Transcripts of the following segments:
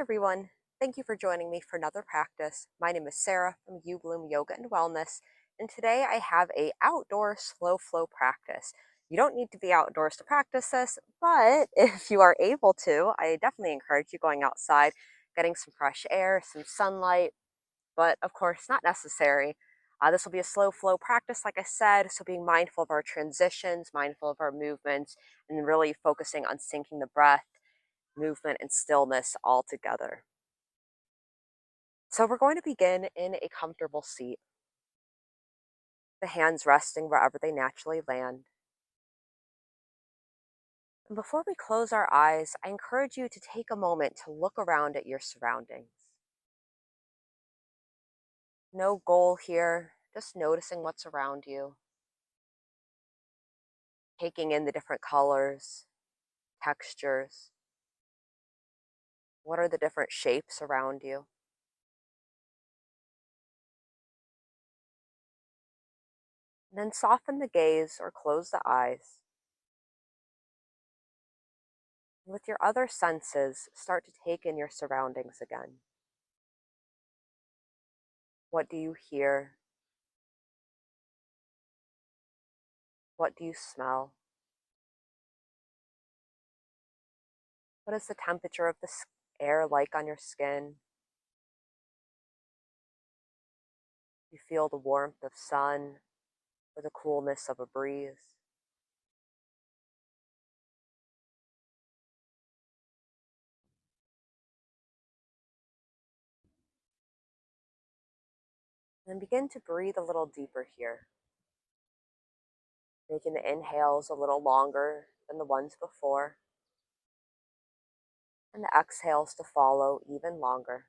everyone. Thank you for joining me for another practice. My name is Sarah from YouBloom Yoga and Wellness, and today I have a outdoor slow flow practice. You don't need to be outdoors to practice this, but if you are able to, I definitely encourage you going outside, getting some fresh air, some sunlight, but of course not necessary. This will be a slow flow practice, like I said, so being mindful of our transitions, mindful of our movements, and really focusing on syncing the breath, movement, and stillness all together. So we're going to begin in a comfortable seat, the hands resting wherever they naturally land. And before we close our eyes, I encourage you to take a moment to look around at your surroundings. No goal here, just noticing what's around you, taking in the different colors, textures. What are the different shapes around you? And then soften the gaze or close the eyes. And with your other senses, start to take in your surroundings again. What do you hear? What do you smell? What is the temperature of the air like on your skin? You feel the warmth of sun or the coolness of a breeze. And begin to breathe a little deeper here, making the inhales a little longer than the ones before, and the exhales to follow even longer.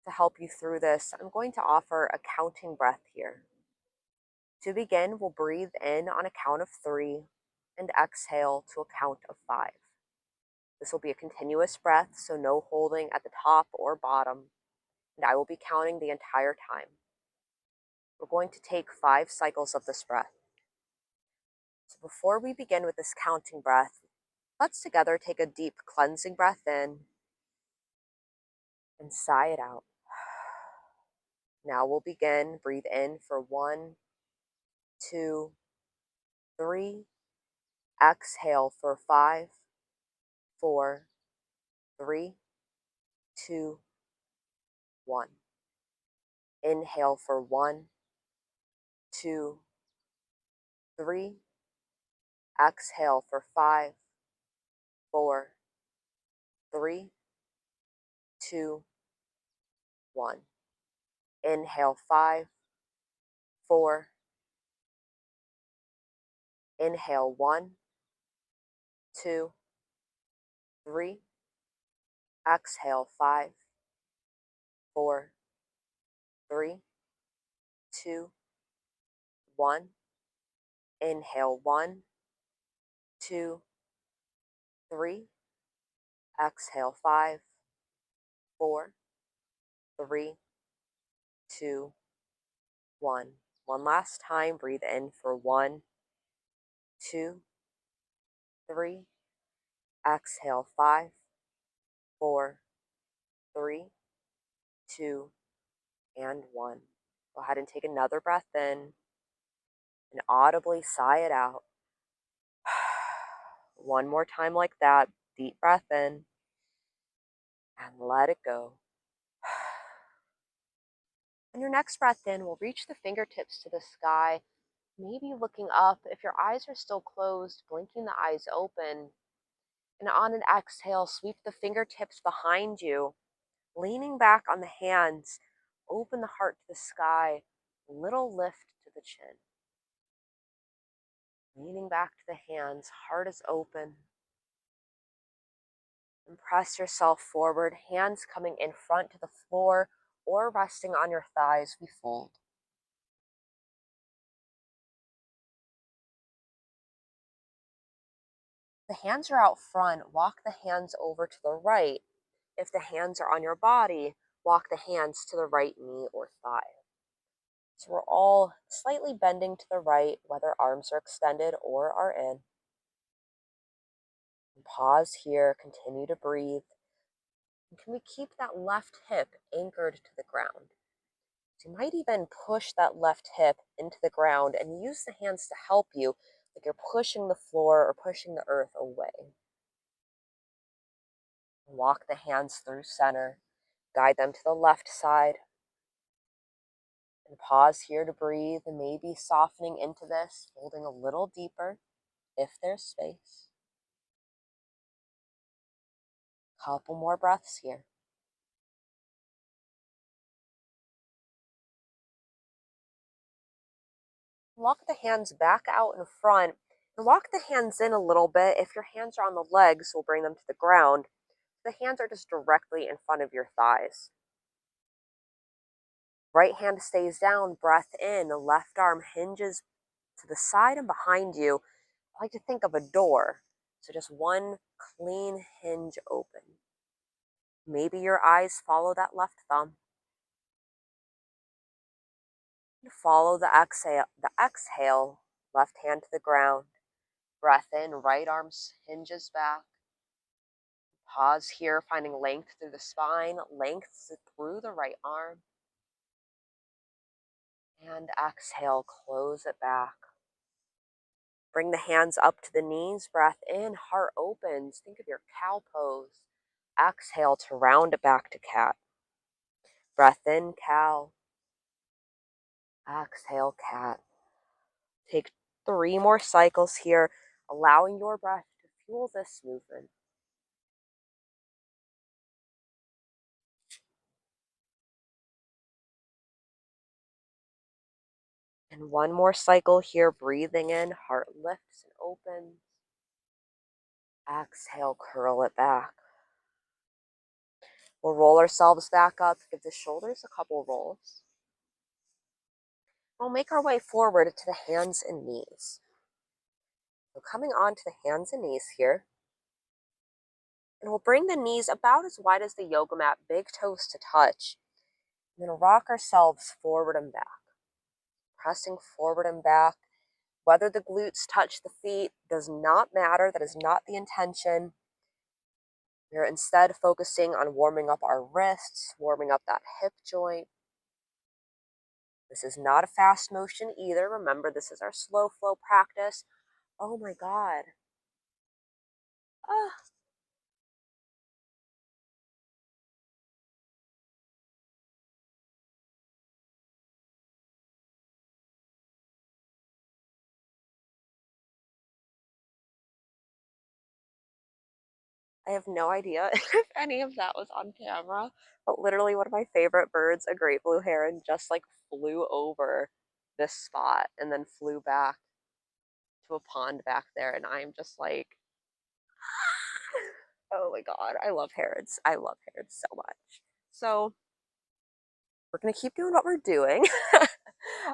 To help you through this, I'm going to offer a counting breath here. To begin, we'll breathe in on a count of 3 and exhale to a count of 5. This will be a continuous breath, so no holding at the top or bottom, and I will be counting the entire time. We're going to take 5 cycles of this breath. So before we begin with this counting breath, let's together take a deep cleansing breath in and sigh it out. Now we'll begin. Breathe in for 1, 2, 3. Exhale for 5, 4, 3, 2, 1. Inhale for 1, 2, 3. Exhale for 5, 4, 3, 2, 1. Inhale 5, 4. Inhale 1, 2, 3. Exhale 5, 4, 3, 2, 1. Inhale 1, 2, 3. Exhale 5, 4, 3, 2, 1. One last time. Breathe in for 1, 2, 3. Exhale 5, 4, 3, 2, and 1. Go ahead and take another breath in and audibly sigh it out. One more time like that. Deep breath in and let it go. On your next breath in, we'll reach the fingertips to the sky, maybe looking up. If your eyes are still closed, blinking the eyes open. And on an exhale, sweep the fingertips behind you, leaning back on the hands. Open the heart to the sky, little lift to the chin. Leaning back to the hands, heart is open. And press yourself forward, hands coming in front to the floor or resting on your thighs, we fold. The hands are out front, walk the hands over to the right. If the hands are on your body, walk the hands to the right knee or thigh. So we're all slightly bending to the right, whether arms are extended or are in. Pause here, continue to breathe. And can we keep that left hip anchored to the ground? So you might even push that left hip into the ground and use the hands to help you, like you're pushing the floor or pushing the earth away. Walk the hands through center, guide them to the left side, and pause here to breathe and maybe softening into this, holding a little deeper if there's space. Couple more breaths here. Walk the hands back out in front and walk the hands in a little bit. If your hands are on the legs, we'll bring them to the ground. The hands are just directly in front of your thighs. Right hand stays down, breath in, the left arm hinges to the side and behind you. I like to think of a door. So just one clean hinge open. Maybe your eyes follow that left thumb. Follow the exhale, left hand to the ground. Breath in, right arm hinges back. Pause here, finding length through the spine, length through the right arm. And exhale, close it back. Bring the hands up to the knees, breath in, heart opens. Think of your cow pose. Exhale to round it back to cat. Breath in, cow. Exhale, cat. Take 3 more cycles here, allowing your breath to fuel this movement. And 1 more cycle here, breathing in, heart lifts and opens. Exhale, curl it back. We'll roll ourselves back up, give the shoulders a couple rolls. We'll make our way forward to the hands and knees. So coming on to the hands and knees here. And we'll bring the knees about as wide as the yoga mat, big toes to touch. And then rock ourselves forward and back. Pressing forward and back. Whether the glutes touch the feet does not matter. That is not the intention. We're instead focusing on warming up our wrists, warming up that hip joint. This is not a fast motion either. Remember, this is our slow flow practice. Oh my God. Ah. I have no idea if any of that was on camera, but literally one of my favorite birds, a great blue heron, just like flew over this spot and then flew back to a pond back there. And I'm just like, oh my God, I love herons. I love herons so much. So we're going to keep doing what we're doing.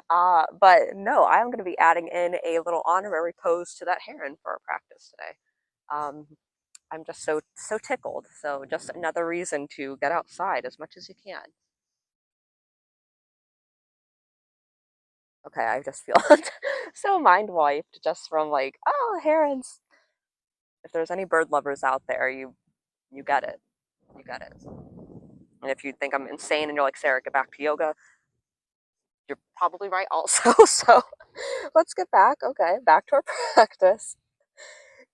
But no, I'm going to be adding in a little honorary pose to that heron for our practice today. I'm just so tickled. So just another reason to get outside as much as you can. Okay, I just feel so mind wiped just from like, oh, herons. If there's any bird lovers out there, you get it. You get it. And if you think I'm insane and you're like, Sarah, get back to yoga, you're probably right also. So let's get back. Okay, back to our practice.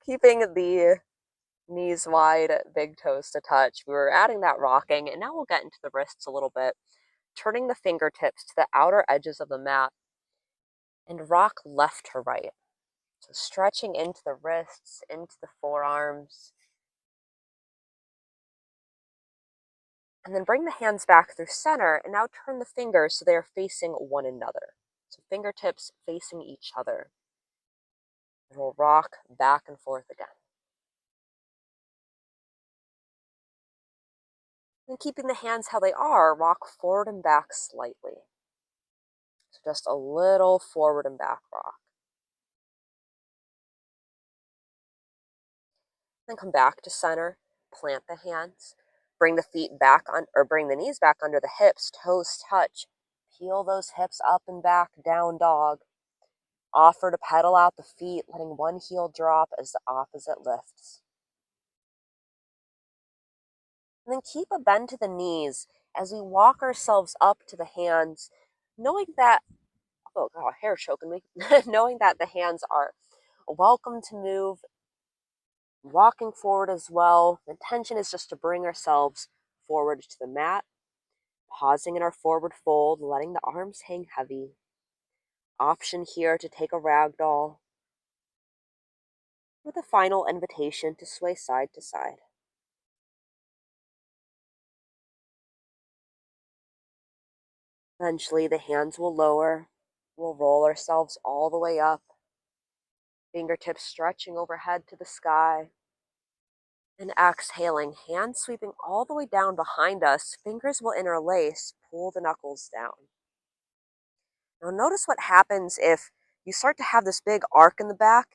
Keeping the knees wide, big toes to touch. We were adding that rocking, and now we'll get into the wrists a little bit. Turning the fingertips to the outer edges of the mat and rock left to right. So stretching into the wrists, into the forearms. And then bring the hands back through center and now turn the fingers so they are facing one another. So fingertips facing each other. And we'll rock back and forth again. And keeping the hands how they are, rock forward and back slightly. So just a little forward and back rock. Then come back to center, plant the hands, bring the feet back on, or bring the knees back under the hips, toes touch. Peel those hips up and back, down dog. Offer to pedal out the feet, letting one heel drop as the opposite lifts. And then keep a bend to the knees as we walk ourselves up to the hands, knowing that, oh god, hair choking me, knowing that the hands are welcome to move, walking forward as well. The intention is just to bring ourselves forward to the mat, pausing in our forward fold, letting the arms hang heavy. Option here to take a ragdoll, with a final invitation to sway side to side. Eventually, the hands will lower. We'll roll ourselves all the way up, fingertips stretching overhead to the sky. And exhaling, hands sweeping all the way down behind us, fingers will interlace, pull the knuckles down. Now, notice what happens if you start to have this big arc in the back.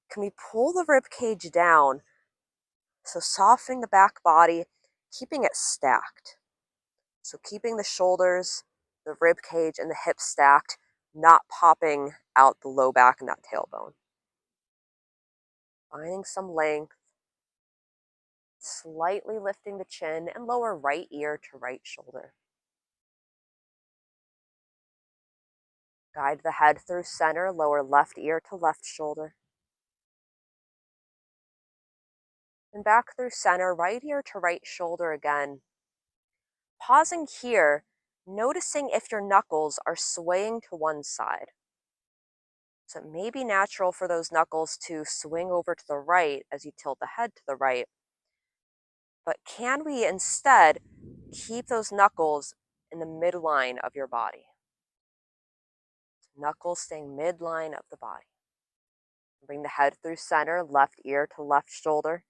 Can we pull the rib cage down? So, softening the back body, keeping it stacked. So, keeping the shoulders, the rib cage, and the hips stacked, not popping out the low back and that tailbone. Finding some length, slightly lifting the chin and lower right ear to right shoulder. Guide the head through center, lower left ear to left shoulder. And back through center, right ear to right shoulder again. Pausing here, noticing if your knuckles are swaying to one side. So it may be natural for those knuckles to swing over to the right as you tilt the head to the right. But can we instead keep those knuckles in the midline of your body? Knuckles staying midline of the body. Bring the head through center, left ear to left shoulder.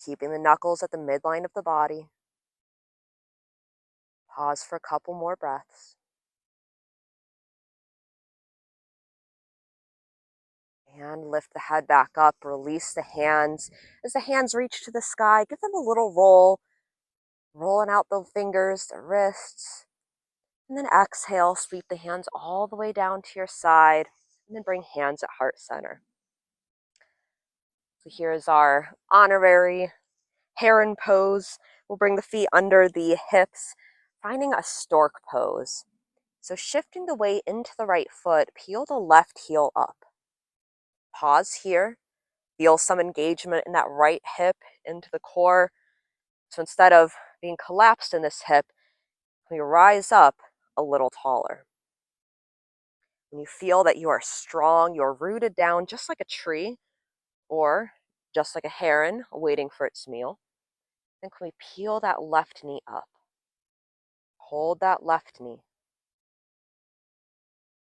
Keeping the knuckles at the midline of the body. Pause for a couple more breaths. And lift the head back up, release the hands. As the hands reach to the sky, give them a little roll, rolling out the fingers, the wrists. And then exhale, sweep the hands all the way down to your side, and then bring hands at heart center. So here's our honorary heron pose. We'll bring the feet under the hips, finding a stork pose. So shifting the weight into the right foot, peel the left heel up. Pause here. Feel some engagement in that right hip into the core. So instead of being collapsed in this hip, we rise up a little taller. When you feel that you are strong, you're rooted down just like a tree or just like a heron waiting for its meal, then can we peel that left knee up? Hold that left knee.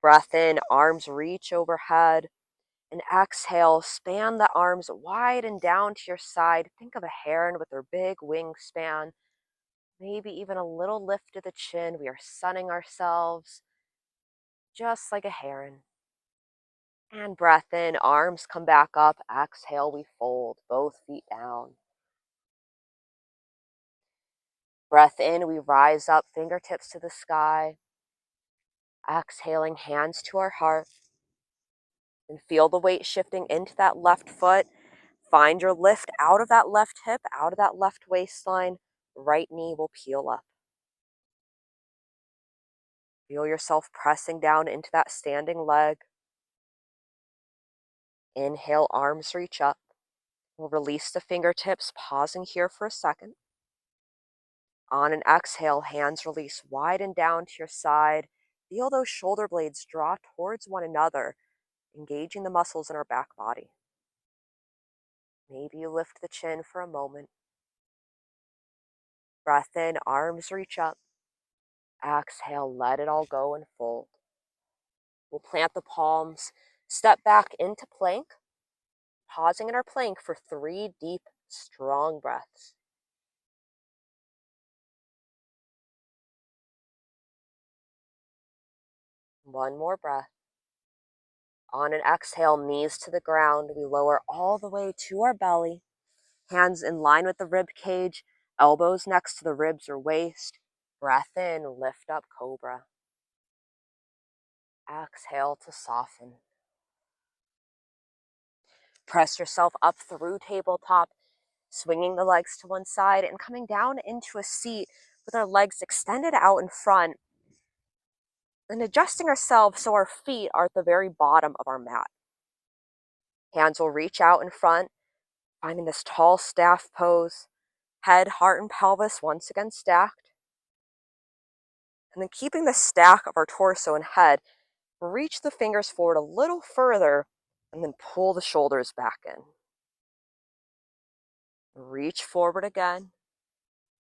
Breath in, arms reach overhead. And exhale, span the arms wide and down to your side. Think of a heron with their big wingspan. Maybe even a little lift to the chin. We are sunning ourselves just like a heron. And breath in, arms come back up. Exhale, we fold both feet down. Breath in, we rise up, fingertips to the sky. Exhaling, hands to our heart. And feel the weight shifting into that left foot. Find your lift out of that left hip, out of that left waistline. Right knee will peel up. Feel yourself pressing down into that standing leg. Inhale, arms reach up. We'll release the fingertips, pausing here for a second. On an exhale, hands release wide and down to your side. Feel those shoulder blades draw towards one another, engaging the muscles in our back body. Maybe you lift the chin for a moment. Breath in, arms reach up. Exhale, let it all go and fold. We'll plant the palms, step back into plank, pausing in our plank for 3 deep, strong breaths. One more breath. On an exhale, knees to the ground, we lower all the way to our belly, hands in line with the rib cage, elbows next to the ribs or waist. Breath in, lift up, cobra. Exhale to soften. Press yourself up through tabletop. swinging the legs to one side and coming down into a seat with our legs extended out in front and adjusting ourselves so our feet are at the very bottom of our mat. Hands will reach out in front, finding this tall staff pose, head, heart, and pelvis once again stacked. And then keeping the stack of our torso and head, reach the fingers forward a little further and then pull the shoulders back in. Reach forward again.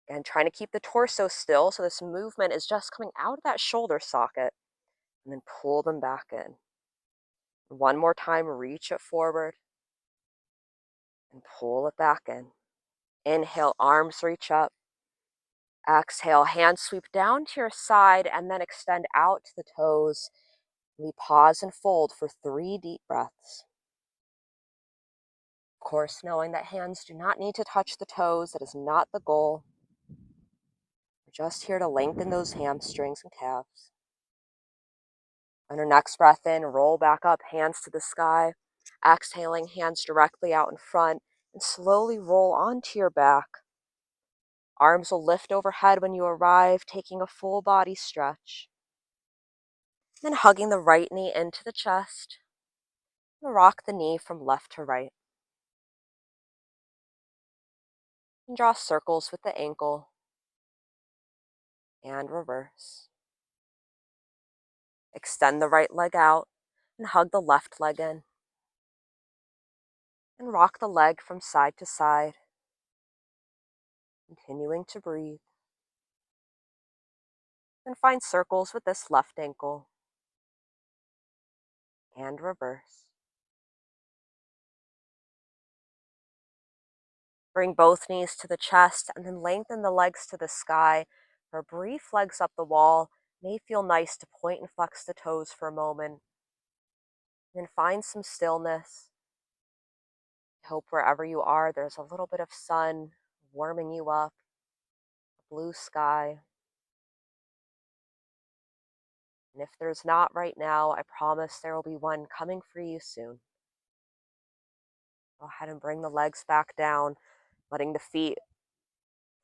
And trying to keep the torso still so this movement is just coming out of that shoulder socket and then pull them back in. One more time, reach it forward and pull it back in. Inhale, arms reach up. Exhale, hands sweep down to your side and then extend out to the toes. We pause and fold for 3 deep breaths. Of course, knowing that hands do not need to touch the toes, that is not the goal. We're just here to lengthen those hamstrings and calves. On our next breath in, roll back up, hands to the sky. Exhaling, hands directly out in front, and slowly roll onto your back. Arms will lift overhead when you arrive, taking a full body stretch. Then hugging the right knee into the chest. And rock the knee from left to right. And draw circles with the ankle. And reverse. Extend the right leg out and hug the left leg in. And rock the leg from side to side. Continuing to breathe. And find circles with this left ankle. And reverse. Bring both knees to the chest and then lengthen the legs to the sky for a brief legs up the wall. May feel nice to point and flex the toes for a moment. And then find some stillness. I hope wherever you are, there's a little bit of sun warming you up, a blue sky. And if there's not right now, I promise there will be one coming for you soon. Go ahead and bring the legs back down, letting the feet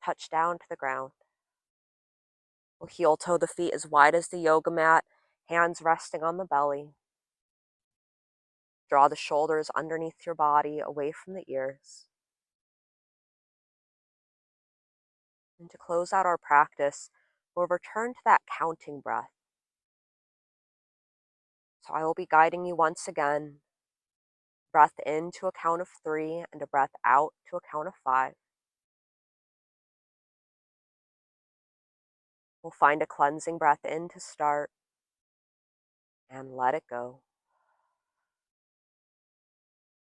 touch down to the ground. We'll heel toe the feet as wide as the yoga mat, hands resting on the belly. Draw the shoulders underneath your body, away from the ears. And to close out our practice, we'll return to that counting breath. So I will be guiding you once again. Breath in to a count of 3 and a breath out to a count of 5. We'll find a cleansing breath in to start and let it go.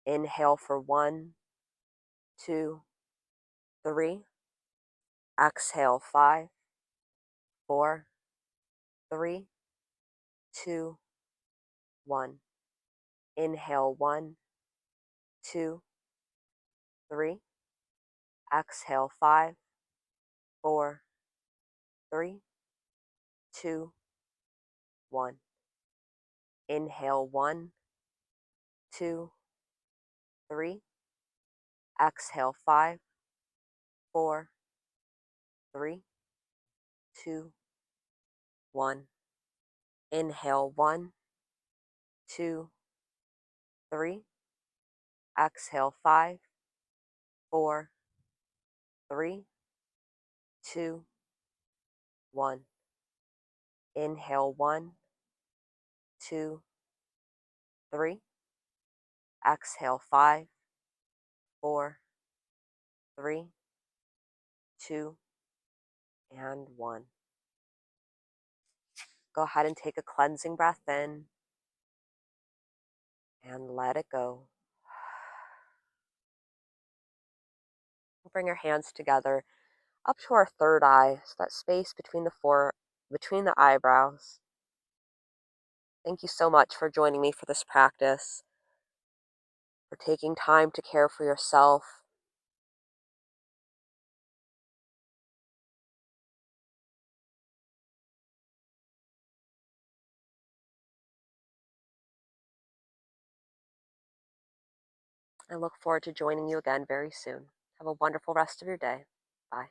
Inhale for 1, 2, 3. Exhale 5, 4, 3, 2, 1. Inhale 1, 2, 3. Exhale 5, 4, 3, 2, 1. Inhale 1, 2, 3. Exhale 5, 4, 3, 2, 1. Inhale 1, 2, 3. Exhale 5, 4, 3, 2, 1. Inhale 1, 2, 3. Exhale 5, 4, 3, 2, and 1. Go ahead and take a cleansing breath in and let it go. Bring your hands together up to our third eye, so that space between between the eyebrows. Thank you so much for joining me for this practice, for taking time to care for yourself. I look forward to joining you again very soon. Have a wonderful rest of your day. Bye.